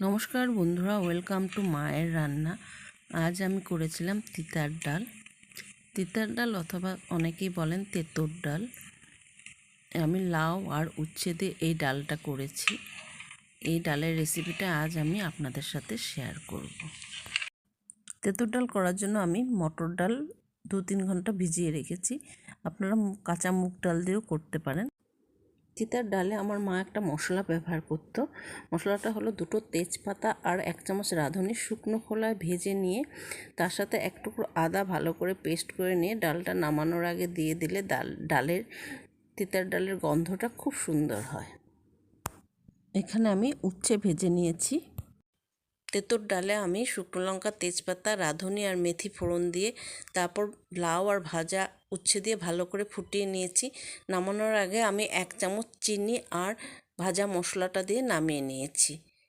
নমস্কার বন্ধুরা, welcome to মায়ের রান্না। আজ আমি করেছিলাম তিতার ডাল অথবা অনেকেই বলেন তেঁতুর ডাল। আমি লাউ আর উচ্ছে দিয়ে এই ডালটা করেছি। এই ডালের রেসিপিটা আজ আমি আপনাদের সাথে শেয়ার করব। তেঁতুর ডাল করার জন্য আমি মটর ডাল 2-3 ঘন্টা ভিজিয়ে রেখেছি। আপনারা কাঁচা মুগ ডাল দিয়েও করতে পারেন। তিতার ডালে আমার মা একটা মশলা ব্যবহার করত। মশলাটা হলো 2টো তেজপাতা আর 1 চামচ রাঁধুনি শুকনো খোলায় ভেজে নিয়ে তার সাথে এক টুকরো আদা ভালো করে পেস্ট করে নিয়ে ডালটা নামানোর আগে দিয়ে দিলে তিতার ডালের গন্ধটা খুব সুন্দর হয়। এখানে আমি উচ্ছে ভেজে নিয়েছি। তেঁতুর ডালে আমি শুকনো লঙ্কা, তেজপাতা, রাঁধুনি আর মেথি ফোড়ন দিয়ে তারপর লাউ আর ভাজা উচ্ছে দিয়ে ভালো করে ফুটিয়ে নিয়েছি। নামানোর আগে আমি 1 চামচ চিনি আর ভাজা মশলাটা দিয়ে নামিয়ে নিয়েছি।